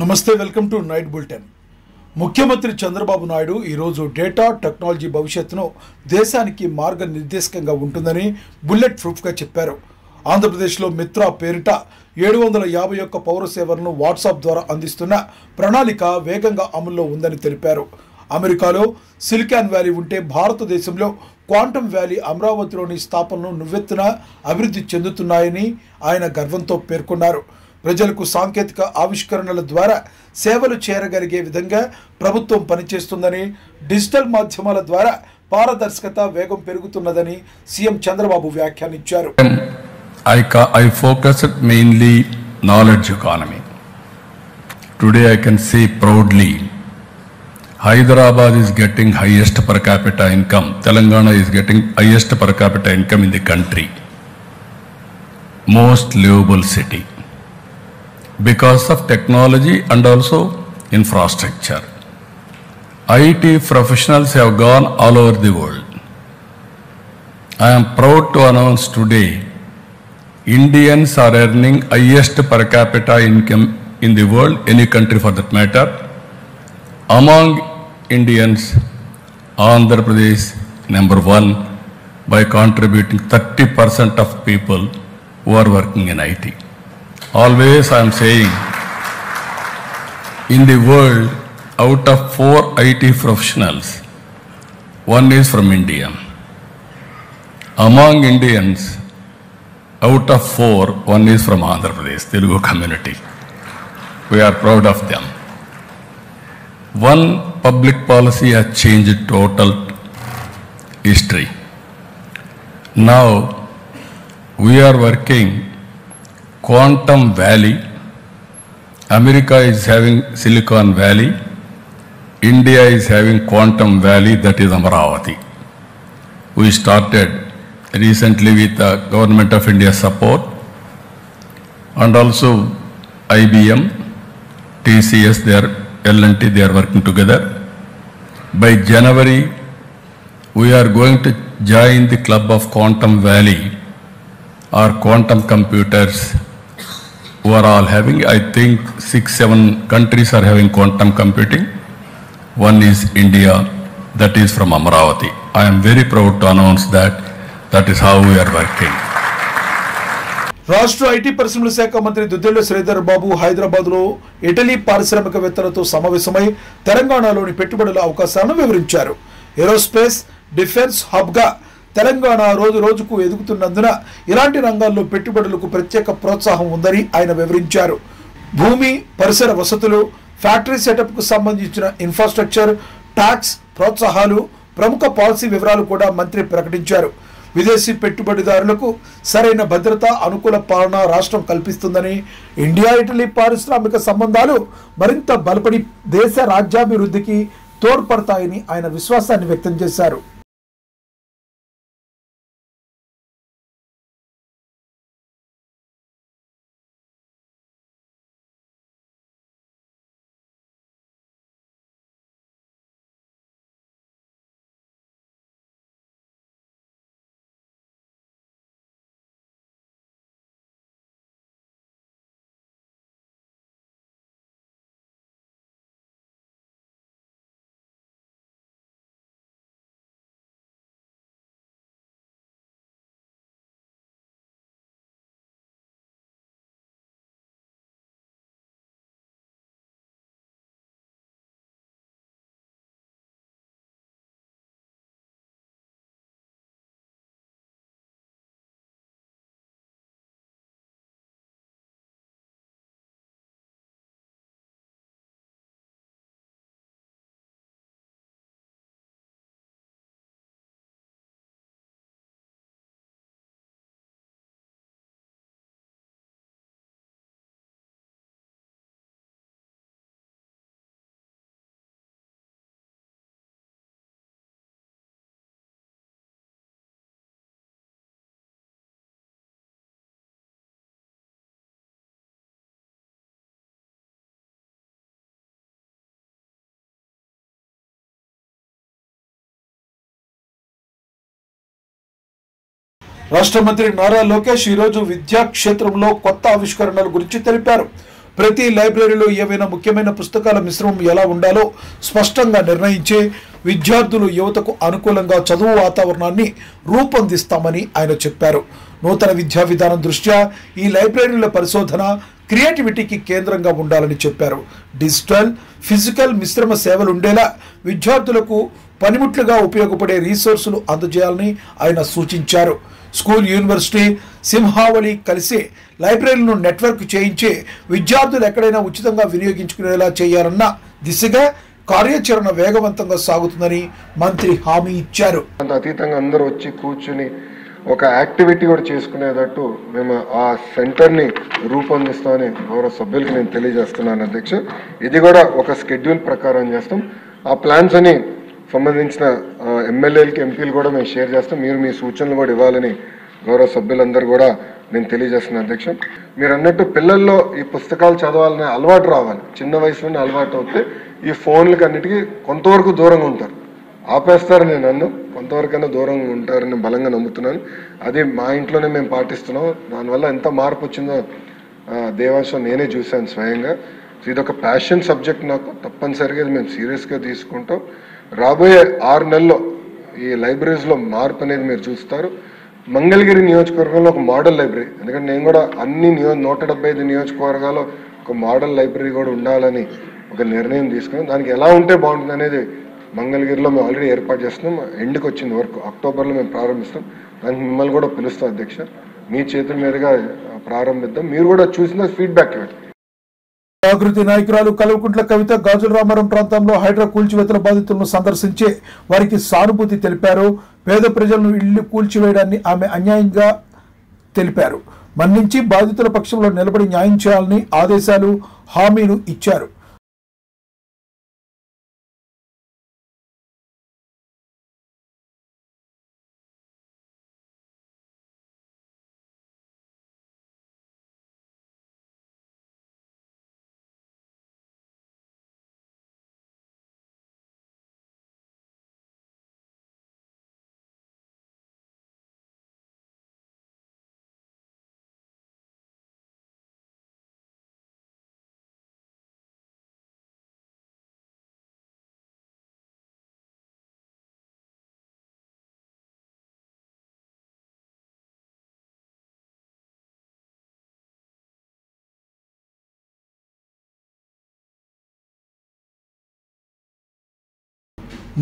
నమస్తే welcome to night bulletin. ముఖ్యమంత్రి చంద్రబాబు నాయుడు ఈరోజు డేటా టెక్నాలజీ భవిష్యత్తును దేశానికి మార్గనిర్దేశకంగా ఉంటుందని బుల్లెట్ ప్రూఫ్గా చెప్పారు. ఆంధ్రప్రదేశ్లో మిత్ర పేరిట 751 పౌర సేవలను వాట్సాప్ ద్వారా అందిస్తున్న ప్రణాళిక వేగంగా అమల్లో ఉందని తెలిపారు. అమెరికాలో సిలికాన్ వ్యాలీ ఉంటే భారతదేశంలో క్వాంటమ్ వ్యాలీ అమరావతిలోని స్థాపనలు నువ్వెత్తున అభివృద్ధి చెందుతున్నాయని ఆయన గర్వంతో పేర్కొన్నారు. ప్రజలకు సాంకేతిక ఆవిష్కరణల ద్వారా సేవలు చేరగలిగే విధంగా ప్రభుత్వం పనిచేస్తుందని, డిజిటల్ మాధ్యమాల ద్వారా పారదర్శకత వేగం పెరుగుతున్నదని సీఎం చంద్రబాబు వ్యాఖ్యానించారు. I focused mainly knowledge economy. Today I can say proudly, Hyderabad is getting highest per capita income. Telangana is getting highest per capita income in the country. Most livable city. Because of technology and also infrastructure. IT professionals have gone all over the world. I am proud to announce today, Indians are earning highest per capita income in the world, any country for that matter. Among Indians, Andhra Pradesh number 1 by contributing 30% of people who are working in IT. Always I am saying, in the world, out of 4 IT professionals, 1 is from India. Among Indians, out of 4, 1 is from Andhra Pradesh, Telugu community. We are proud of them. One public policy has changed total history. Now, we are working Quantum Valley. America is having Silicon Valley. India is having Quantum Valley, that is Amaravati. We started recently with the Government of India support and also IBM, TCS, L&T, they are working together. By January, we are going to join the club of Quantum Valley or quantum computers who are all having, I think 6-7 countries are having quantum computing. One is India, that is from Amaravati. I am very proud to announce that. That is how we are working. రాష్ట్ర IT పరిశ్రమల శాఖ మంత్రి దుద్దిళ్ల శ్రీధర్ బాబు హైదరాబాద్లో Italy పారిశ్రామికవేత్తలతో సమావేశమై తెలంగాణలోని పెట్టుబడుల అవకాశాలను వివరించారు. ఏరోస్పేస్, డిఫెన్స్ హబ్గా తెలంగాణ రోజు రోజుకు ఎదుగుతున్నందున ఇలాంటి రంగాల్లో పెట్టుబడులకు ప్రత్యేక ప్రోత్సాహం ఉందని ఆయన వివరించారు. భూమి, పరిసర వసతులు, ఫ్యాక్టరీ సెటప్కు సంబంధించిన ఇన్ఫ్రాస్ట్రక్చర్, ట్యాక్స్ ప్రోత్సాహాలు, ప్రముఖ పాలసీ వివరాలు కూడా మంత్రి ప్రకటించారు. విదేశీ పెట్టుబడిదారులకు సరైన భద్రత, అనుకూల పాలన రాష్ట్రం కల్పిస్తుందని, ఇండియా ఇటలీ పారిశ్రామిక సంబంధాలు మరింత బలపడి దేశ రాజ్యాభివృద్ధికి తోడ్పడతాయని ఆయన విశ్వాసాన్ని వ్యక్తం చేశారు. రాష్ట్ర మంత్రి నారా లోకేష్ ఈరోజు విద్యా క్షేత్రంలో కొత్త ఆవిష్కరణల గురించి తెలిపారు. ప్రతి లైబ్రరీలో ఏవైనా ముఖ్యమైన పుస్తకాల మిశ్రమం ఎలా ఉండాలో స్పష్టంగా నిర్ణయించి విద్యార్థులు యువతకు అనుకూలంగా చదువు వాతావరణాన్ని రూపొందిస్తామని ఆయన చెప్పారు. నూతన విద్యా విధానం దృష్ట్యా ఈ లైబ్రరీల పరిశోధన క్రియేటివిటీకి కేంద్రంగా ఉండాలని చెప్పారు. డిజిటల్, ఫిజికల్ మిశ్రమ సేవలు ఉండేలా విద్యార్థులకు పనిముట్లుగా ఉపయోగపడే రీసోర్సులు అందజేయాలని ఆయన సూచించారు. స్కూల్, యూనివర్సిటీ, సింహావళి కలిసి లైబ్రరీలను నెట్వర్క్ చేయించి విద్యార్థులు ఎక్కడైనా ఉచితంగా వినియోగించుకునేలా చేయాలన్న దిశగా కార్యాచరణ వేగవంతంగా సాగుతుందని మంత్రి హామీ ఇచ్చారు. అతీతంగా అందరూ వచ్చి కూర్చుని ఒక యాక్టివిటీ కూడా చేసుకునేటట్టు మేము ఆ సెంటర్ని రూపొందిస్తామని గౌరవ సభ్యులకి నేను తెలియజేస్తున్నాను అధ్యక్ష. ఇది కూడా ఒక స్కెడ్యూల్ ప్రకారం చేస్తాం. ఆ ప్లాన్స్ అని సంబంధించిన ఎమ్మెల్యేలకి, ఎంపీలు కూడా మేము షేర్ చేస్తాం. మీరు మీ సూచనలు కూడా ఇవ్వాలని గౌరవ సభ్యులందరూ కూడా నేను తెలియజేస్తున్నాను అధ్యక్ష. మీరు అన్నట్టు పిల్లల్లో ఈ పుస్తకాలు చదవాలనే అలవాటు రావాలి. చిన్న వయసులోనే అలవాటు అవుతే ఈ ఫోన్లకి అన్నిటికీ కొంతవరకు దూరంగా ఉంటారు. ఆపేస్తారు నేను అన్ను, కొంతవరకైనా దూరంగా ఉంటారని బలంగా నమ్ముతున్నాను. అది మా ఇంట్లోనే మేము పాటిస్తున్నాం. దానివల్ల ఎంత మార్పు వచ్చిందో దేవాంశం నేనే చూశాను స్వయంగా. ఇది ఒక ప్యాషన్ సబ్జెక్ట్ నాకు. తప్పనిసరిగా ఇది మేము సీరియస్గా తీసుకుంటాం. రాబోయే 6 నెలల్లో ఈ లైబ్రరీస్లో మార్పు అనేది మీరు చూస్తారు. మంగళగిరి నియోజకవర్గంలో ఒక మోడల్ లైబ్రరీ, ఎందుకంటే నేను కూడా అన్ని 175 నియోజకవర్గాల్లో ఒక మోడల్ లైబ్రరీ కూడా ఉండాలని ఒక నిర్ణయం తీసుకున్నాం. దానికి ఎలా ఉంటే బాగుంటుంది అనేది మంగళగిరిలో మేము ఆల్రెడీ ఏర్పాటు చేస్తున్నాం. ఎండ్కి వచ్చింది వరకు అక్టోబర్లో మేము ప్రారంభిస్తాం. దానికి మిమ్మల్ని కూడా పిలుస్తాం అధ్యక్ష. మీ చేతుల మీదుగా ప్రారంభిద్దాం. మీరు కూడా చూసిన ఫీడ్బ్యాక్ ఇవ్వండి. జాగృతి నాయకురాలు కల్వకుంట్ల కవిత గాజుల రామారం ప్రాంతంలో హైడ్రా కూల్చివేతల బాధితులను సందర్శించి వారికి సానుభూతి తెలిపారు. పేద ప్రజలను ఇళ్లు కూల్చివేయడాన్ని ఆమె అన్యాయంగా తెలిపారు. మన్నించి బాధితుల పక్షంలో నిలబడి న్యాయం చేయాలని ఆదేశాలు, హామీలు ఇచ్చారు.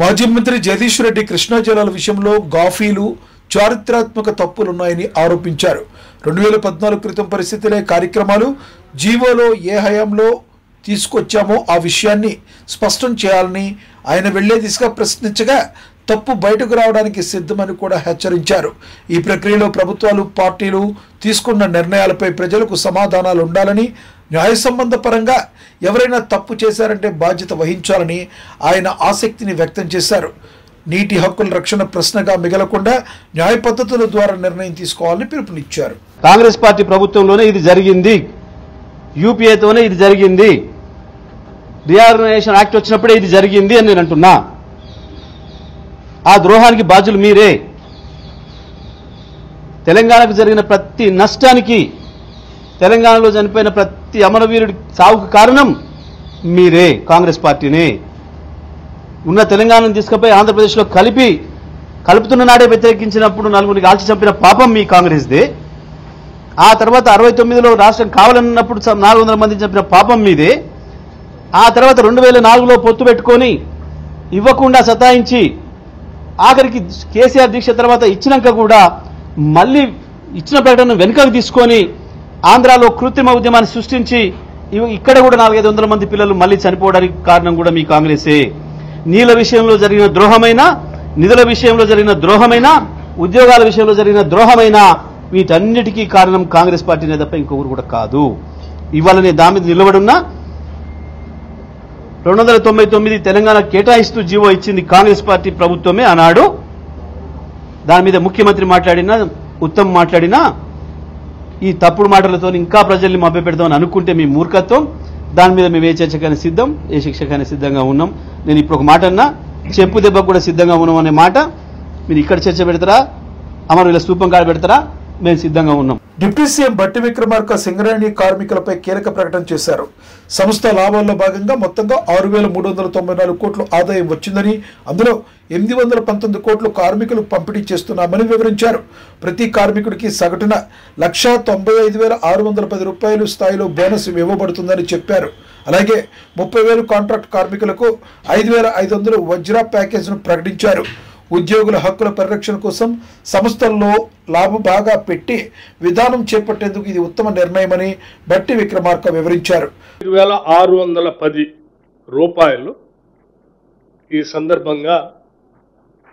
మాజీ మంత్రి జగదీష్ రెడ్డి కృష్ణా జలాల విషయంలో గాఫీలు, చారిత్రాత్మక తప్పులున్నాయని ఆరోపించారు. 2014 క్రితం పరిస్థితులే కార్యక్రమాలు జీవోలో ఏ హయాంలో తీసుకొచ్చామో ఆ విషయాన్ని స్పష్టం చేయాలని ఆయన వెళ్లే దిశగా ప్రశ్నించగా తప్పు బయటకు రావడానికి సిద్ధమని కూడా హెచ్చరించారు. ఈ ప్రక్రియలో ప్రభుత్వాలు, పార్టీలు తీసుకున్న నిర్ణయాలపై ప్రజలకు సమాధానాలు ఉండాలని, న్యాయ సంబంధ పరంగా ఎవరైనా తప్పు చేశారంటే బాధ్యత వహించాలని ఆయన ఆసక్తిని వ్యక్తం చేశారు. నీటి హక్కుల రక్షణ ప్రశ్నగా మిగలకుండా న్యాయ పద్ధతుల ద్వారా నిర్ణయం తీసుకోవాలని పిలుపునిచ్చారు. కాంగ్రెస్ పార్టీ ప్రభుత్వంలోనే ఇది జరిగింది, యూపీఏతోనే ఇది జరిగింది, రీఆర్గనైజేషన్ యాక్ట్ వచ్చినప్పుడే ఇది జరిగింది అని నేను అంటున్నా. ఆ ద్రోహానికి బాధ్యులు మీరే. తెలంగాణకు జరిగిన ప్రతి నష్టానికి, తెలంగాణలో చనిపోయిన ప్రతి అమరవీరుడి సావుకు కారణం మీరే, కాంగ్రెస్ పార్టీనే. ఉన్న తెలంగాణను తీసుకుపోయి ఆంధ్రప్రదేశ్లో కలుపుతున్న నాడే వ్యతిరేకించినప్పుడు నలుగురిని కాల్చి చంపిన పాపం మీ కాంగ్రెస్దే. ఆ తర్వాత 69లో రాష్ట్రం కావాలన్నప్పుడు 400 మందిని చంపిన పాపం మీదే. ఆ తర్వాత 2004లో పొత్తు పెట్టుకొని ఇవ్వకుండా సతాయించి ఆఖరికి కేసీఆర్ దీక్ష తర్వాత ఇచ్చినాక కూడా మళ్ళీ ఇచ్చిన ప్రకటన వెనుకకు తీసుకొని ఆంధ్రాలో కృత్రిమ ఉద్యమాన్ని సృష్టించి ఇక్కడ కూడా 400-500 మంది పిల్లలు మళ్ళీ చనిపోవడానికి కారణం కూడా మీ కాంగ్రెసే. నీళ్ళ విషయంలో జరిగిన ద్రోహమైనా, నిధుల విషయంలో జరిగిన ద్రోహమైనా, ఉద్యోగాల విషయంలో జరిగిన ద్రోహమైనా వీటన్నిటికీ కారణం కాంగ్రెస్ పార్టీనే తప్ప ఇంకొకరు కూడా కాదు. ఇవాళ నేను దాని మీద నిలబడున్నా. 299 తెలంగాణ కేటాయిస్తూ జీవో ఇచ్చింది కాంగ్రెస్ పార్టీ ప్రభుత్వమే అన్నాడు. దాని మీద ముఖ్యమంత్రి మాట్లాడినా, ఉత్తమ్ మాట్లాడినా ఈ తప్పుడు మాటలతో ఇంకా ప్రజల్ని మభ్యపెడతామని అనుకుంటే మీ మూర్ఖత్వం. దాని మీద మేము ఏ చర్చకైనా సిద్ధం, ఏ శిక్షకైనా సిద్ధంగా ఉన్నాం. నేను ఇప్పుడు ఒక మాట అన్నా, చెప్పు దెబ్బకు కూడా సిద్ధంగా ఉన్నాం అనే మాట మీరు ఇక్కడ చర్చ పెడతారా, అమరవీల స్తూపం కాడ పెడతారా, మేము సిద్ధంగా ఉన్నాం. డిప్యూటీ సీఎం బట్టి విక్రమార్క సింగరేణి కార్మికులపై కీలక ప్రకటన చేశారు. సంస్థ లాభాల్లో భాగంగా మొత్తంగా 6,394 కోట్లు ఆదాయం వచ్చిందని, అందులో 819 కోట్లు కార్మికులు పంపిణీ చేస్తున్నామని వివరించారు. ప్రతి కార్మికుడికి సగటున 1,95,610 రూపాయలు స్థాయిలో బోనస్ ఇవ్వబడుతుందని చెప్పారు. అలాగే 30,000 కాంట్రాక్ట్ కార్మికులకు 5,500 వజ్ర ప్యాకేజీను ప్రకటించారు. ఉద్యోగుల హక్కుల పరిరక్షణ కోసం సంస్థల్లో లాభం బాగా పెట్టి విధానం చేపట్టేందుకు ఇది ఉత్తమ నిర్ణయమని బట్టి విక్రమార్క వివరించారు. 5,610 రూపాయలు ఈ సందర్భంగా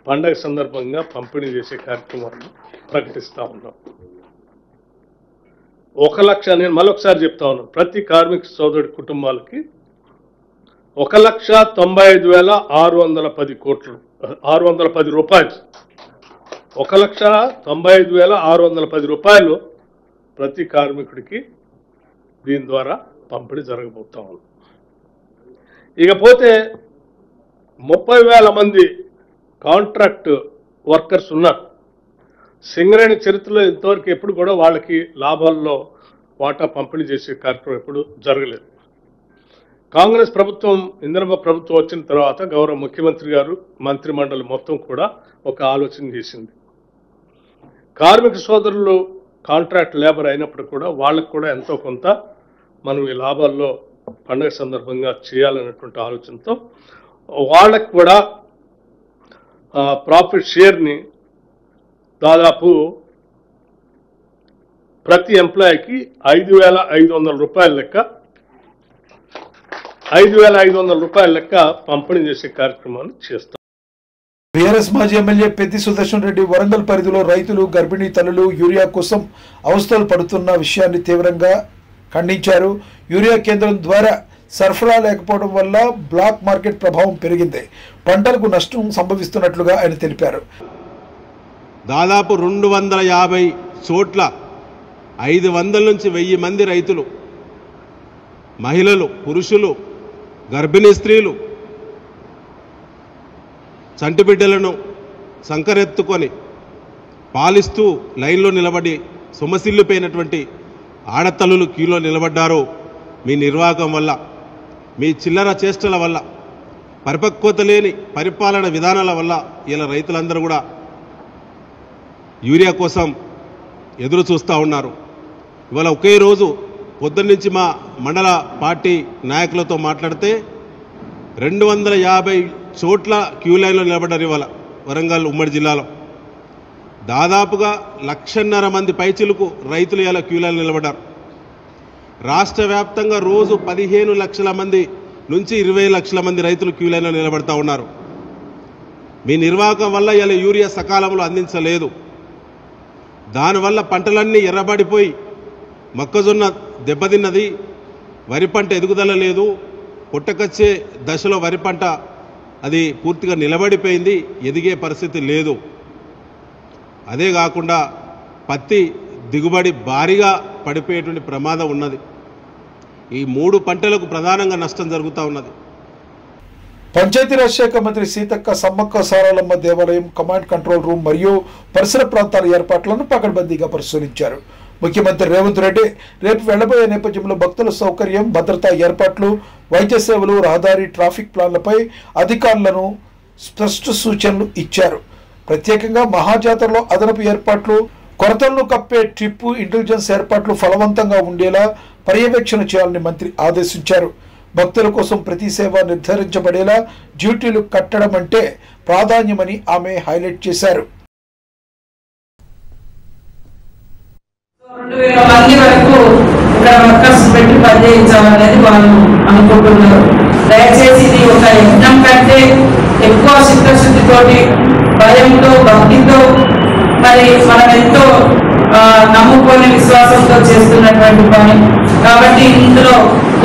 పండగ సందర్భంగా పంపిణీ చేసే కార్యక్రమాన్ని ప్రకటిస్తా ఉన్నాం. 1 లక్ష, నేను మరొకసారి చెప్తా ఉన్నాను, ప్రతి కార్మిక సోదరుడి కుటుంబాలకి 1,95,610 కోట్లు, 610 రూపాయలు, 1,95,610 రూపాయలు ప్రతి కార్మికుడికి దీని ద్వారా పంపిణీ జరగబోతా ఉంది. ఇకపోతే 30,000 మంది కాంట్రాక్ట్ వర్కర్స్ ఉన్నారు. సింగరేణి చరిత్రలో ఇంతవరకు ఎప్పుడు కూడా వాళ్ళకి లాభాల్లో వాటా పంపిణీ చేసే కార్యక్రమం ఎప్పుడు జరగలేదు. కాంగ్రెస్ ప్రభుత్వం, ఇందిరమ్మ ప్రభుత్వం వచ్చిన తర్వాత గౌరవ ముఖ్యమంత్రి గారు, మంత్రి మండలి మొత్తం కూడా ఒక ఆలోచన చేసింది. కార్మిక సోదరులు కాంట్రాక్ట్ లేబర్ అయినప్పుడు కూడా వాళ్ళకు కూడా ఎంతో కొంత మనం ఈ లాభాల్లో పండుగ సందర్భంగా చేయాలనేటువంటి ఆలోచనతో వాళ్ళకు కూడా ప్రాఫిట్ షేర్ని దాదాపు ప్రతి ఎంప్లాయీకి 5,500 రూపాయల లెక్క 5,500 రూపాయల లెక్క పంపిణీ చేసే కార్యక్రమాన్ని చేస్తాం. బీఆర్ఎస్ మాజీ ఎమ్మెల్యే పెద్ది సుదర్శన్ రెడ్డి వరంగల్ పరిధిలో రైతులు, గర్భిణీ తల్లులు యూరియా కోసం అవస్థలు పడుతున్న విషయాన్ని తీవ్రంగా ఖండించారు. యూరియా కేంద్రం ద్వారా సరఫరా లేకపోవడం వల్ల బ్లాక్ మార్కెట్ ప్రభావం పెరిగింది, పంటలకు నష్టం సంభవిస్తున్నట్లుగా ఆయన తెలిపారు. దాదాపు 250 చోట్ల 500 నుంచి 1000 మంది రైతులు, మహిళలు, పురుషులు, గర్భిణీ స్త్రీలు చంటి బిడ్డలను సంకరెత్తుకొని పాలిస్తూ లైన్లో నిలబడి సొమసిల్లిపోయినటువంటి ఆడతల్లులు క్యూలో నిలబడ్డారు. మీ నిర్వాహకం వల్ల, మీ చిల్లర చేష్టల వల్ల, పరిపక్వత లేని పరిపాలన విధానాల వల్ల ఇలా రైతులందరూ కూడా యూరియా కోసం ఎదురు చూస్తూ ఉన్నారు. ఇవాళ ఒకే రోజు పొద్దున్నుంచి మా మండల పార్టీ నాయకులతో మాట్లాడితే 250 చోట్ల క్యూ లైన్లో నిలబడ్డారు. ఇవాళ వరంగల్ ఉమ్మడి జిల్లాలో దాదాపుగా 1,50,000 మంది పైచిలకు రైతులు ఇలా క్యూ లైన్లో నిలబడ్డారు. రాష్ట్ర వ్యాప్తంగా రోజు 15 లక్షల మంది నుంచి 20 లక్షల మంది రైతులు క్యూ లైన్లో నిలబడతా ఉన్నారు. మీ నిర్వాహకం వల్ల ఇలా యూరియా సకాలంలో అందించలేదు. దానివల్ల పంటలన్నీ ఎర్రబడిపోయి మొక్కజొన్న దెబ్బతిన్నది, వరి పంట ఎదుగుదల లేదు, పుట్టకొచ్చే దశలో వరి పంట అది పూర్తిగా నిలబడిపోయింది, ఎదిగే పరిస్థితి లేదు. అదే కాకుండా పత్తి దిగుబడి భారీగా పడిపోయేటువంటి ప్రమాదం ఉన్నది. ఈ 3 పంటలకు ప్రధానంగా నష్టం జరుగుతూ ఉన్నది. పంచాయతీరాజ్ శాఖ మంత్రి సీతక్క సమ్మక్క సారాలమ్మ దేవాలయం కమాండ్ కంట్రోల్ రూమ్ మరియు పరిసర ప్రాంతాల ఏర్పాట్లను పకడ్బందీగా పరిశీలించారు. ముఖ్యమంత్రి రేవంత్ రెడ్డి రేపు వెళ్లబోయే నేపథ్యంలో భక్తుల సౌకర్యం, భద్రతా ఏర్పాట్లు, వైద్య సేవలు, రహదారి, ట్రాఫిక్ ప్లాన్లపై అధికారులను స్పష్ట సూచనలు ఇచ్చారు. ప్రత్యేకంగా మహాజాతరలో అదనపు ఏర్పాట్లు, కొరతలను కప్పే ట్రిప్పు ఇంటెలిజెన్స్ ఏర్పాట్లు ఫలవంతంగా ఉండేలా పర్యవేక్షణ చేయాలని మంత్రి ఆదేశించారు. భక్తుల కోసం ప్రతి సేవ నిర్ధారించబడేలా డ్యూటీలు కట్టడం అంటే ప్రాధాన్యమని ఆమె హైలైట్ చేశారు. 2,000 మంది వరకు ఇక్కడ వర్కర్స్ పెట్టి పనిచేయించాలనేది వాళ్ళు అనుకుంటున్నారు. దయచేసి ఇది ఒక యజ్ఞం కంటే ఎక్కువ చిత్తశుద్ధితోటి, భయంతో, భక్తితో, మరి మనం ఎంతో నమ్ముకొని విశ్వాసంతో చేస్తున్నటువంటి పని కాబట్టి ఇందులో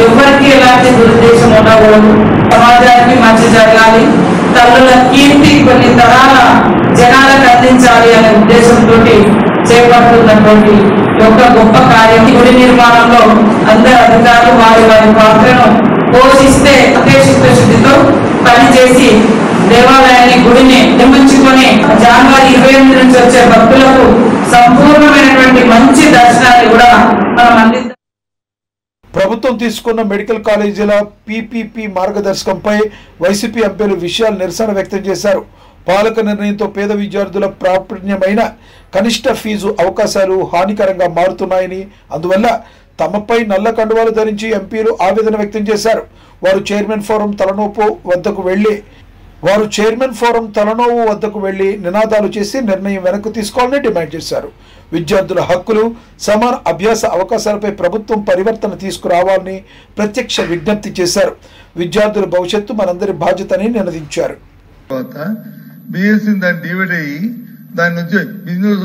ఎవరికి ఎలాంటి దురుద్దేశం ఉండకూడదు. సమాజానికి మంచి జరగాలి, తల్లుల కీర్తి కొన్ని తరాల జనాలకు అందించాలి అనే ఉద్దేశంతో చేపడుతున్నటువంటి ఒక గొప్ప కార్యం. గుడి నిర్మాణంలో అందరు అధికారులు వారి వారి పాత్రను పోషిస్తే అదే చిత్తశుద్ధితో పనిచేసి దేవాలయాన్ని గుడిని నిర్మించుకొని జనవరి 28 నుంచి వచ్చే భక్తులకు సంపూర్ణమైనటువంటి మంచి దర్శనాన్ని కూడా మనం అందిద్దాం. ప్రభుత్వం తీసుకున్న మెడికల్ కాలేజీల పీపీపీ మార్గదర్శకంపై వైసీపీ ఎంపీలు విషయాలు నిరసన వ్యక్తం చేశారు. పాలక నిర్ణయంతో పేద విద్యార్థుల ప్రాప్యమైన కనిష్ట ఫీజు అవకాశాలు హానికరంగా మారుతున్నాయని, అందువల్ల తమపై నల్ల కండువాలు ధరించి ఎంపీలు ఆవేదన వ్యక్తం చేశారు. వారు చైర్మన్ ఫోరం తలనోవు వద్దకు వెళ్లి నినాదాలు చేసి నిర్ణయం వెనక్కు తీసుకోవాలని డిమాండ్ చేశారు. విద్యార్థుల హక్కులు, సమాన అభ్యాస అవకాశాలపై ప్రభుత్వం పరివర్తన తీసుకురావాలని ప్రత్యక్ష విజ్ఞప్తి చేశారు. విద్యార్థుల భవిష్యత్తు మనందరి బాధ్యతని నినదించారు. దాని నుంచి బిజినెస్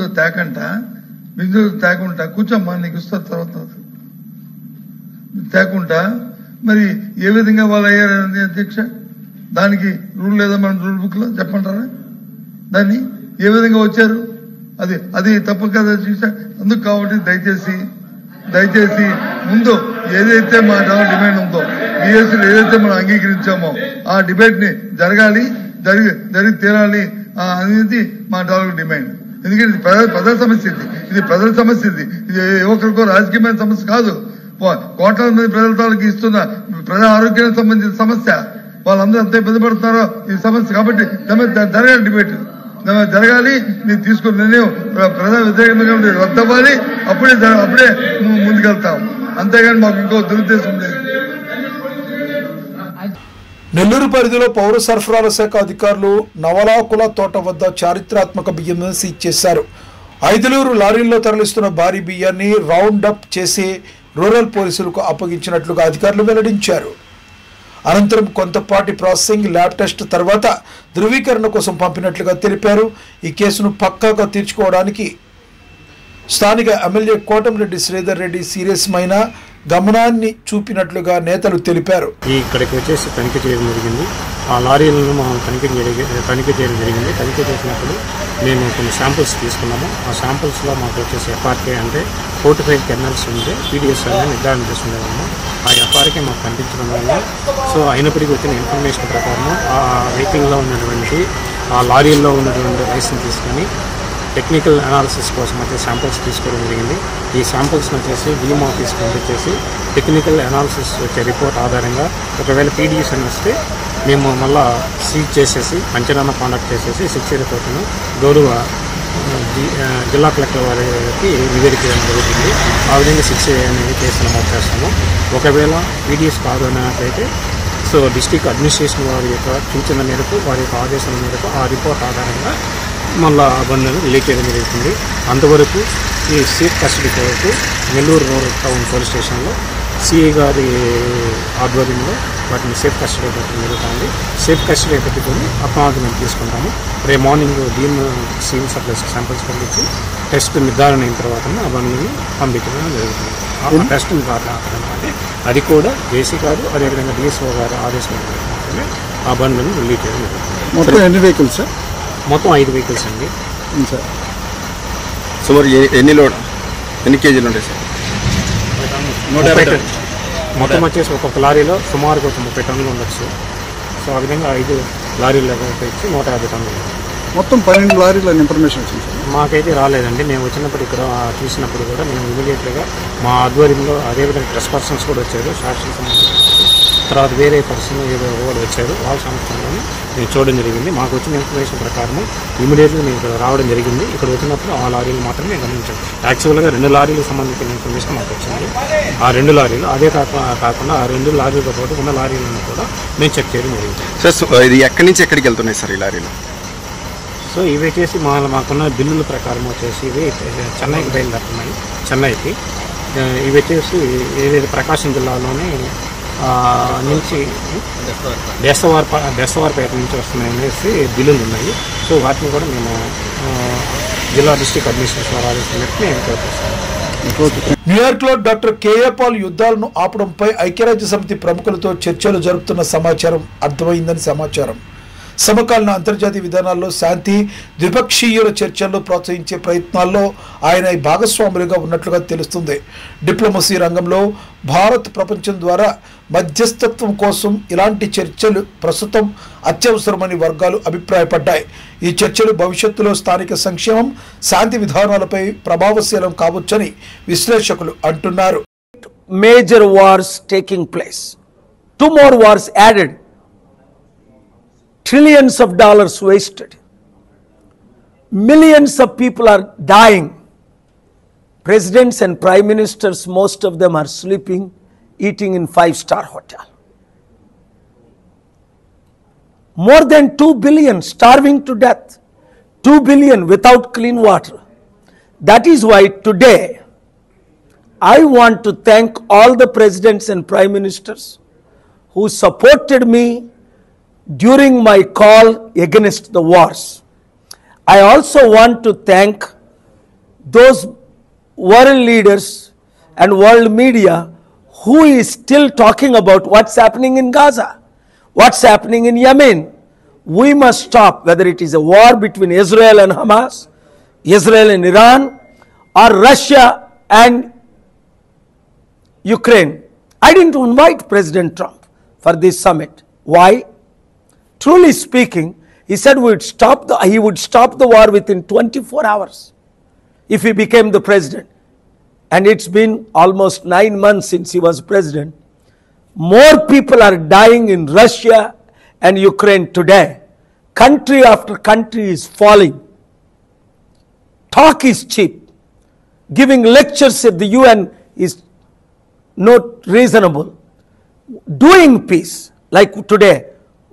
తేకుండా కూర్చోమ్మా, నీకు ఇస్తా తర్వాత తేకుండా మరి ఏ విధంగా వాళ్ళు అయ్యారని అధ్యక్ష, దానికి రూల్ లేదా మన రూల్ బుక్ లో చెప్పంటారా? దాన్ని ఏ విధంగా వచ్చారు? అది తప్పు కదా అధ్యక్ష. అందుకు కాబట్టి దయచేసి ముందు ఏదైతే మా డిమాండ్ ఉందో, బిఎస్సీలో ఏదైతే మనం అంగీకరించామో ఆ డిబేట్ ని జరిగి తీరాలి అనేది మా డిమాండ్. ఎందుకంటే ఇది ప్రజల సమస్య, ఇది ప్రజల సమస్య, ఇది ఒకరికో రాజకీయమైన సమస్య కాదు. కోట్లాది మంది ప్రజల తాలూకు ఇస్తున్న ప్రజా ఆరోగ్యానికి సంబంధించిన సమస్య. వాళ్ళందరూ ఎంత ఇబ్బంది పడుతున్నారో ఈ సమస్య. కాబట్టి జరగాలి, డిబేట్ జరగాలి. మీరు తీసుకున్న నిర్ణయం ప్రజా వ్యతిరేకంగా రద్దవ్వాలి. అప్పుడే ముందుకెళ్తాం. అంతేగాని మాకు ఇంకో దురుద్దేశం లేదు. నెల్లూరు పరిధిలో పౌర సరఫరాల శాఖ అధికారులు నవలాకుల తోట వద్ద చారిత్రాత్మక బియ్యం సీజ్ చేశారు. 5 లారీల్లో తరలిస్తున్న భారీ బియ్యాన్ని రౌండ్ అప్ చేసి రూరల్ పోలీసులకు అప్పగించినట్లుగా అధికారులు వెల్లడించారు. అనంతరం కొంతపాటి ప్రాసెసింగ్, ల్యాబ్ టెస్ట్ తర్వాత ధృవీకరణ కోసం పంపినట్లుగా తెలిపారు. ఈ కేసును పక్కాగా తీర్చుకోవడానికి స్థానిక ఎమ్మెల్యే కోటంరెడ్డి శ్రీధర్ రెడ్డి సీరియస్మైన గమనాన్ని చూపినట్లుగా నేతలు తెలిపారు. ఇక్కడికి వచ్చేసి తనిఖీ చేయడం జరిగింది. ఆ లారీలను మనం తనిఖీ చేయడం జరిగింది. తనిఖీ చేసినప్పుడు మేము కొన్ని శాంపుల్స్ తీసుకున్నాము. ఆ శాంపుల్స్లో మాకు వచ్చేసి ఎఫ్ఆర్కే అంటే 45 కెర్నల్స్ ఉంటే పీడిఎస్ అనేది నిర్ధారణ చేసుకునేవాము. ఆ ఎఫ్ఆర్కే మాకు కనిపించడం వల్ల సో అయినప్పటికీ వచ్చిన ఇన్ఫర్మేషన్ ప్రకారం ఆ వెహికల్లో ఉన్నటువంటి ఆ లారీల్లో ఉన్నటువంటి రైస్ని తీసుకొని టెక్నికల్ అనాలిసిస్ కోసం అయితే శాంపుల్స్ తీసుకోవడం జరిగింది. ఈ శాంపుల్స్ని వచ్చేసి డిఎం ఆఫీస్కి పంపించేసి టెక్నికల్ అనాలిసిస్ వచ్చే రిపోర్ట్ ఆధారంగా ఒకవేళ పీడిఎస్ అని వస్తే మేము మళ్ళా సీజ్ చేసేసి పంచనామా కాండక్ట్ చేసేసి 6 రిపోర్ట్ను గౌరవ జిల్లా కలెక్టర్ వారికి నివేదించడం జరుగుతుంది. ఆ విధంగా 6 అనేది కేసు నమోదు చేస్తాము. ఒకవేళ పీడిఎస్ కాదు అన్నట్లయితే సో డిస్ట్రిక్ట్ అడ్మినిస్ట్రేషన్ వారి యొక్క సూచన మేరకు, వారి యొక్క ఆదేశాల మేరకు ఆ రిపోర్ట్ ఆధారంగా మళ్ళీ ఆ బండ్లను రిలీజ్ చేయడం జరుగుతుంది. అంతవరకు ఈ సేఫ్ కస్టడీ కొరకు నెల్లూరు రూరల్ టౌన్ పోలీస్ స్టేషన్లో సిఐ గారి ఆధ్వర్యంలో వాటిని సేఫ్ కస్టడీ పెట్టడం జరుగుతుంది. సేఫ్ కస్టడీ పెట్టుకొని అప్నాలజ్మెంట్ తీసుకుంటాము. రేపు మార్నింగ్ డీన్ సీన్ సప్లైస్ శాంపిల్స్ పంపించి టెస్ట్ నిర్ధారణ అయిన తర్వాత ఆ బండ్లను పంపించడం జరుగుతుంది. ఆ టెస్ట్ అంటే అది కూడా జేసీ గారు అదేవిధంగా డిఎస్ఓ గారు ఆదేశం మాత్రమే ఆ బండ్లను రిలీజ్ చేయడం జరుగుతుంది. మొత్తం ఎన్ని వెహికల్స్ సార్? మొత్తం 5 వెహికల్స్ అండి సార్. సుమారు ఎన్ని కేజీలు ఉంటాయి సార్? 150 మొత్తం వచ్చేసి ఒక్కొక్క లారీలో సుమారుగా ఒక 30 టన్నులు ఉండొచ్చు. సో ఆ విధంగా 5 లారీలు ఇచ్చి 150 టన్నులు. మొత్తం 12 లారీలు ఇన్ఫర్మేషన్ వచ్చింది సార్? మాకైతే రాలేదండి. మేము వచ్చినప్పుడు ఇక్కడ చూసినప్పుడు కూడా మేము ఇమీడియట్గా మా ఆధ్వర్యంలో అదేవిధంగా ప్రెస్ పర్సన్స్ కూడా వచ్చారు, సాక్షులకు సంబంధించి తర్వాత వేరే పర్సన్ ఏదో కూడా వచ్చారు. వాళ్ళ సంస్థలోనే మేము చూడడం జరిగింది. మాకు వచ్చిన ఇన్ఫర్మేషన్ ప్రకారం ఇమీడియట్గా మేము ఇక్కడ రావడం జరిగింది. ఇక్కడ వచ్చినప్పుడు ఆ లారీలు మాత్రమే గమనించాం. యాక్చువల్గా 2 లారీలకు సంబంధించిన ఇన్ఫర్మేషన్ మాకు వచ్చింది. ఆ 2 లారీలు అదే కాకుండా ఆ 2 లారీలతో పాటు ఉన్న లారీలను కూడా మేము చెక్ చేయడం జరిగింది. సార్ ఇది ఎక్కడి నుంచి ఎక్కడికి వెళ్తున్నాయి సార్ ఈ లారీలు? సో ఇవి వచ్చేసి మాకున్న బిల్లుల ప్రకారం వచ్చేసి ఇవి చెన్నైకి బయలుదేరుతున్నాయి. చెన్నైకి ఇవి వచ్చేసి ఏదైతే ప్రకాశం జిల్లాలోని నుంచి బెస్తవారిపేట నుంచి వస్తున్నాయి అనేసి బిల్లులు ఉన్నాయి. సో వాటిని కూడా మేము జిల్లా డిస్ట్రిక్ట్ అడ్మినిస్ట్రేషన్ ఆదేశం మేము కోరుతున్నాం. న్యూయార్క్లో డాక్టర్ కేఏ పాల్ యుద్ధాలను ఆపడంపై ఐక్యరాజ్య సమితి ప్రముఖులతో చర్చలు జరుపుతున్న సమాచారం అర్థమైందని సమాచారం. సమకాలీన అంతర్జాతీయ విధానాల్లో శాంతి, ద్విపక్షీయుల చర్చల్లో ప్రోత్సహించే ప్రయత్నాల్లో ఆయన భాగస్వాములుగా ఉన్నట్లుగా తెలుస్తుంది. డిప్లొమసీ రంగంలో భారత్ ప్రపంచం ద్వారా మధ్యస్థత్వం కోసం ఇలాంటి చర్చలు ప్రస్తుతం అత్యవసరమని వర్గాలు అభిప్రాయపడ్డాయి. ఈ చర్చలు భవిష్యత్తులో స్థానిక సంక్షేమం, శాంతి విధానాలపై ప్రభావశీలం కావచ్చని విశ్లేషకులు అంటున్నారు. Major wars taking place. 2 more wars added. Trillions of dollars wasted. Millions of people are dying. Presidents and prime ministers, most of them are sleeping, eating in 5-star hotel. More than 2 billion starving to death. 2 billion without clean water. That is why today I want to thank all the presidents and prime ministers who supported me during my call against the wars. I also want to thank those world leaders and world media who is still talking about what's happening in Gaza, what's happening in Yemen. We must stop, whether it is a war between Israel and Hamas, Israel and Iran, or Russia and Ukraine. I didn't invite President Trump for this summit. Why? Truly speaking, he said he would stop the war within 24 hours if he became the president. And it's been almost 9 months since he was president. More people are dying in Russia and Ukraine today. Country after country is falling. Talk is cheap. Giving lectures at the UN is not reasonable. Doing peace, like today,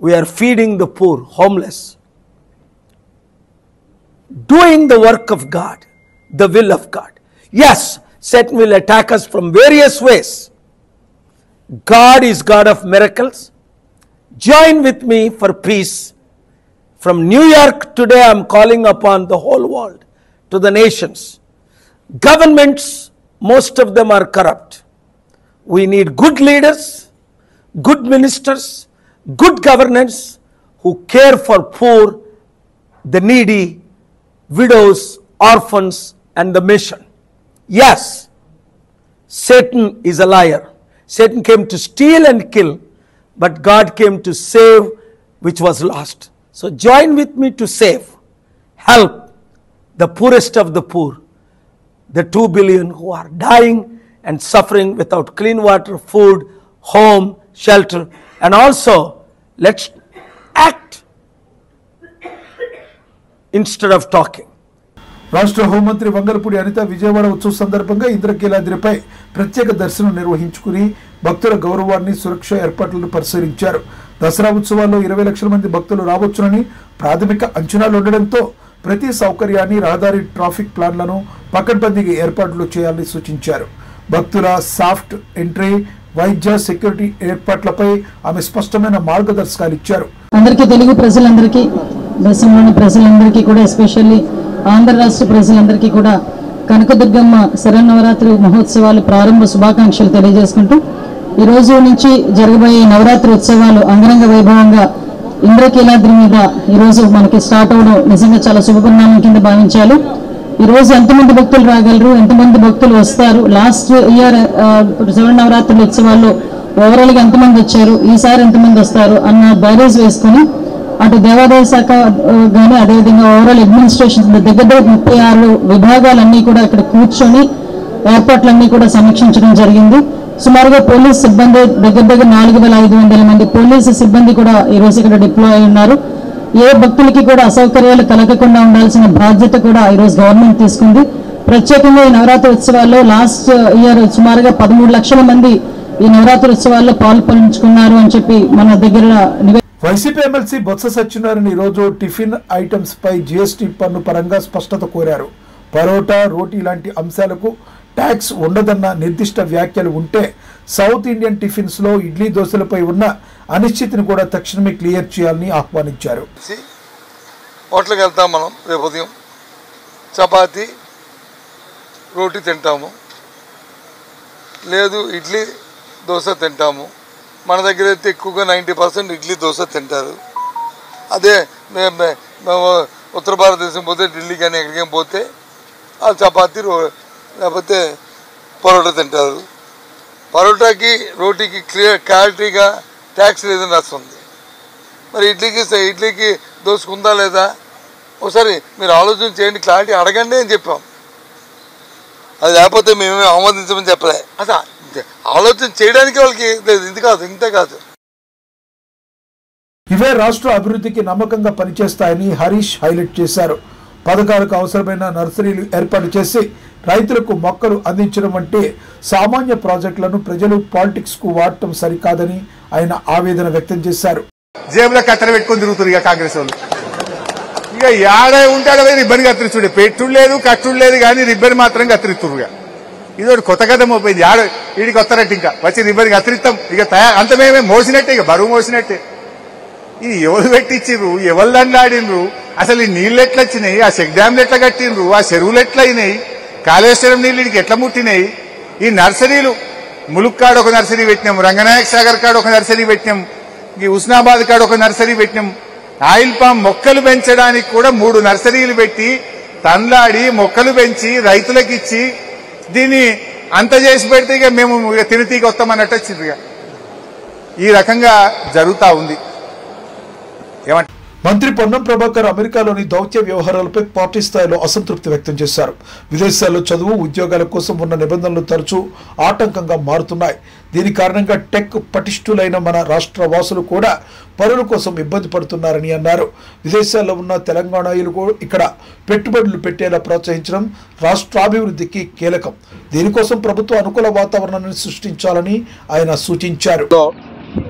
we are feeding the poor, homeless. Doing the work of God, the will of God. Yes, Satan will attack us from various ways. God is God of miracles. Join with me for peace. From New York today, I am calling upon the whole world, to the nations. Governments, most of them are corrupt. We need good leaders, good ministers, good governance who care for poor, the needy, widows, orphans, and the mission. Yes, Satan is a liar. Satan came to steal and kill, but God came to save which was lost. So join with me to save, help the poorest of the poor, the 2 billion who are dying and suffering without clean water, food, home, shelter, and also let's act instead of talking. రాష్ట్ర హోంమంత్రి వంగలపూడి అనిత విజయవాడ ఉత్సవ సందర్భంగా ఇంద్రకీలాద్రిపై ప్రత్యేక దర్శనం నిర్వహించుకుని భక్తుల గౌరవాన్ని, సురక్ష ఏర్పాట్లను పరిశీలించారు. దసరా ఉత్సవాల్లో 20 లక్షల మంది భక్తులు రావచ్చునని ప్రాథమిక అంచనాలు ఉండడంతో ప్రతి సౌకర్యాన్ని, రహదారి, ట్రాఫిక్ ప్లాన్లను పకడ్బందీగా ఏర్పాట్లు చేయాలని సూచించారు. భక్తుల సాఫ్ట్ ఎంట్రీ, వైద్య, సెక్యూరిటీ ఏర్పాట్లపై ఆమె స్పష్టమైన మార్గదర్శకాలు ఇచ్చారు. అందరికీ, తెలుగు ప్రజలందరికీ, దేశంలోని ప్రజలందరికీ కూడా, ఎస్పెషల్లీ ఆంధ్ర రాష్ట్ర ప్రజలందరికీ కూడా కనకదుర్గమ్మ శరన్నవరాత్రి మహోత్సవాలు ప్రారంభ శుభాకాంక్షలు తెలియజేసుకుంటూ ఈ రోజు నుంచి జరగబోయే నవరాత్రి ఉత్సవాలు అంగరంగ వైభవంగా ఇంద్రకీలాద్రి మీద ఈరోజు మనకి స్టార్ట్ అవడం నిజంగా చాలా శుభపరిణామం కింద భావించాలి. ఈరోజు ఎంతమంది భక్తులు రాగలరు, ఎంతమంది భక్తులు వస్తారు, లాస్ట్ ఇయర్ శరన్నవరాత్రుల ఉత్సవాల్లో ఓవరాల్గా ఎంతమంది వచ్చారు, ఈసారి ఎంతమంది వస్తారు అన్న బ్యారేజ్ వేసుకుని అటు దేవాదాయ శాఖ కానీ అదేవిధంగా ఓవరాల్ అడ్మినిస్ట్రేషన్ దగ్గర 36 విభాగాలన్నీ కూడా ఇక్కడ కూర్చొని ఏర్పాట్లన్నీ కూడా సమీక్షించడం జరిగింది. సుమారుగా పోలీస్ సిబ్బంది దగ్గర 4500 మంది పోలీసు సిబ్బంది కూడా ఈరోజు ఇక్కడ డిప్లాయ్ అయి ఉన్నారు. ఏ భక్తులకి కూడా అసౌకర్యాలు కలగకుండా ఉండాల్సిన బాధ్యత కూడా ఈరోజు గవర్నమెంట్ తీసుకుంది. ప్రత్యేకంగా ఈ నవరాత్రి ఉత్సవాల్లో లాస్ట్ ఇయర్ సుమారుగా 13 లక్షల మంది ఈ నవరాత్రి ఉత్సవాల్లో పాల్పంచుకున్నారు అని చెప్పి మన దగ్గర వైసీపీ ఎమ్మెల్సీ బొత్స సత్యనారాయణ ఈరోజు టిఫిన్ ఐటమ్స్ పై జీఎస్టీ పన్ను పరంగా స్పష్టత కోరారు. పరోటా, రోటీ లాంటి అంశాలకు ట్యాక్స్ ఉండదన్న నిర్దిష్ట వ్యాఖ్యలు ఉంటే సౌత్ ఇండియన్ టిఫిన్స్ లో ఇడ్లీ, దోశలపై ఉన్న అనిశ్చితిని కూడా తక్షణమే క్లియర్ చేయాలని ఆహ్వానించారు. హోటల్కి వెళ్తాం మనం, రేపు ఉదయం చపాతి, రోటీ తింటాము, లేదు ఇడ్లీ, దోశ తింటాము. మన దగ్గర అయితే ఎక్కువగా 90% ఇడ్లీ, దోశ తింటారు. అదే మేము ఉత్తర భారతదేశం పోతే ఢిల్లీ కానీ ఎక్కడికేం పోతే ఆ చపాతీ లేకపోతే పరోటా తింటారు. పరోటాకి రోటీకి క్లారిటీగా ట్యాక్స్ లేదని వస్తుంది. మరి ఇడ్లీకి దోసుకుందా లేదా ఒకసారి మీరు ఆలోచన చేయండి, క్లారిటీ అడగండి అని చెప్పాం. అది లేకపోతే మేమేమి ఆమోదించమని చెప్పలే. అసలు ఆలోచన చేయడానికి వాళ్ళకి లేదు. ఇంతే కాదు. ఇవే రాష్ట్ర అభివృద్ధికి నమ్మకంగా పనిచేస్తాయని హరీష్ హైలైట్ చేశారు. పథకాలకు అవసరమైన నర్సరీలు ఏర్పాటు చేసి రైతులకు మొక్కలు అందించడం వంటి సామాన్య ప్రాజెక్టులను ప్రజలు పాలిటిక్స్ కు వాడటం సరికాదని ఆయన ఆవేదన వ్యక్తం చేశారు. జేబులో కత్తెర పెట్టుకుని తిరుగుతారు ఇక కాంగ్రెస్ వాళ్ళు. ఇక యాడ ఉంటాడో రిబ్బన్ కత్తిరిస్తుడే, పెట్టుడు లేదు కట్టుడు లేదు కానీ రిబ్బన్ మాత్రం కత్తిరిస్తురుగా. ఇది ఒకటి కొత్త కథ మోపోయింది. వీడికి వస్తారట్టు ఇంకా వచ్చి రిబ్బన్ కత్తిరిస్తాం ఇక అంత మేమే మోసినట్టే, ఇక బరువు మోసినట్టే. ఇది ఎవరు పెట్టించిండ్రు, ఎవరు దండాడిండ్రు, అసలు ఈ నీళ్ళు ఎట్లా వచ్చినాయి, ఆ చెక్ డ్యామ్లు ఎట్లా కట్టిండ్రు, ఆ చెరువులు ఎట్లా అయినాయి, కాళేశ్వరం నీళ్ళు ఇడికి ఎట్లా ముట్టినాయి, ఈ నర్సరీలు ములుక్ కాడ ఒక నర్సరీ పెట్టినాం, రంగనాయక సాగర్ కాడ ఒక నర్సరీ పెట్టినాం, ఈ హుస్నాబాద్ కాడ ఒక నర్సరీ పెట్టినాం. ఆయిల్ పామ్ మొక్కలు పెంచడానికి కూడా 3 నర్సరీలు పెట్టి తండ్లాడి మొక్కలు పెంచి రైతులకు ఇచ్చి దీన్ని అంత చేసి పెడితే ఇక మేము తిరితీకి వస్తామన్నట్టు వచ్చింది. ఈ రకంగా జరుగుతూ ఉంది. మంత్రి పొన్నం ప్రభాకర్ అమెరికాలోని దౌత్య వ్యవహారాలపై పార్టీ స్థాయిలో అసంతృప్తి వ్యక్తం చేశారు. విదేశాల్లో చదువు ఉద్యోగాల కోసం ఉన్న నిబంధనలు తరచూ ఆటంకంగా మారుతున్నాయి. దీని కారణంగా టెక్ పటిష్ఠులైన మన రాష్ట్ర వాసులు కూడా పనుల కోసం ఇబ్బంది పడుతున్నారని అన్నారు. విదేశాల్లో ఉన్న తెలంగాణీయులు ఇక్కడ పెట్టుబడులు పెట్టేలా ప్రోత్సహించడం రాష్ట్రాభివృద్ధికి కీలకం. దీనికోసం ప్రభుత్వ అనుకూల వాతావరణాన్ని సృష్టించాలని ఆయన సూచించారు.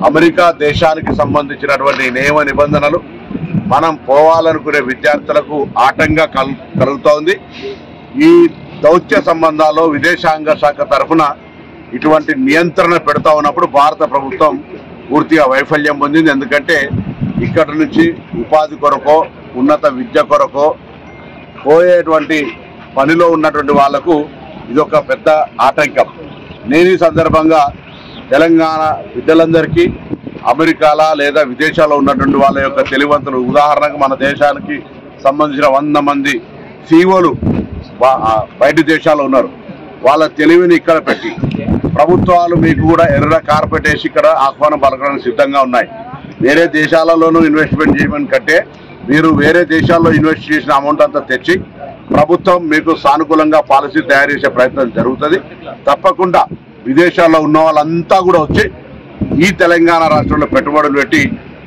అమెరికా దేశానికి సంబంధించినటువంటి నియమ నిబంధనలు మనం పోవాలనుకునే విద్యార్థులకు ఆటంగా కలుగుతోంది. ఈ దౌత్య సంబంధాల్లో విదేశాంగ శాఖ తరఫున ఇటువంటి నియంత్రణ పెడతా ఉన్నప్పుడు భారత ప్రభుత్వం పూర్తిగా వైఫల్యం పొందింది. ఎందుకంటే ఇక్కడ నుంచి ఉపాధి కొరకో ఉన్నత విద్య కొరకో పోయేటువంటి పనిలో ఉన్నటువంటి వాళ్లకు ఇదొక పెద్ద ఆటంకం. నేను ఈ సందర్భంగా తెలంగాణ బిడ్డలందరికీ అమెరికాల లేదా విదేశాల్లో ఉన్నటువంటి వాళ్ళ యొక్క తెలివంతులు, ఉదాహరణకు మన దేశానికి సంబంధించిన 100 మంది సీఓలు బయట దేశాల్లో ఉన్నారు. వాళ్ళ తెలివిని ఇక్కడ పెట్టి ప్రభుత్వాలు మీకు కూడా ఎర్ర కార్పెట్ వేసి ఇక్కడ ఆహ్వానం పలకడానికి సిద్ధంగా ఉన్నాయి. వేరే దేశాలలోనూ ఇన్వెస్ట్మెంట్ చేయమని కంటే మీరు వేరే దేశాల్లో ఇన్వెస్ట్ చేసిన అమౌంట్ అంతా తెచ్చి ప్రభుత్వం మీకు సానుకూలంగా పాలసీ తయారు చేసే ప్రయత్నం జరుగుతుంది. తప్పకుండా విదేశాల్లో ఉన్న వాళ్ళంతా కూడా వచ్చి ఈ తెలంగాణ రాష్ట్రంలో పెట్టుబడులు పెట్టి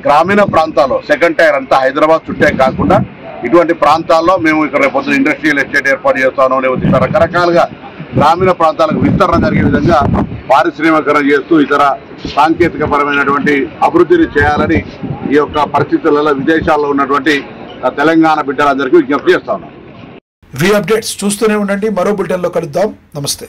గ్రామీణ ప్రాంతాల్లో సెకండ్ టైర్ అంతా హైదరాబాద్ చుట్టే కాకుండా ఇటువంటి ప్రాంతాల్లో మేము ఇక్కడ రేపొద్దున ఇండస్ట్రియల్ ఎస్టేట్ ఏర్పాటు చేస్తాను, లేకపోతే ఇతర రకరకాలుగా గ్రామీణ ప్రాంతాలకు విస్తరణ జరిగే విధంగా పారిశ్రామికరణ చేస్తూ ఇతర సాంకేతిక పరమైనటువంటి అభివృద్ధిని చేయాలని ఈ యొక్క పరిస్థితులలో విదేశాల్లో ఉన్నటువంటి తెలంగాణ బిడ్డలందరికీ విజ్ఞప్తి చేస్తా ఉన్నాం. అప్డేట్స్ చూస్తూనే ఉండండి. మరో బులెటిన్లో కలుద్దాం. నమస్తే.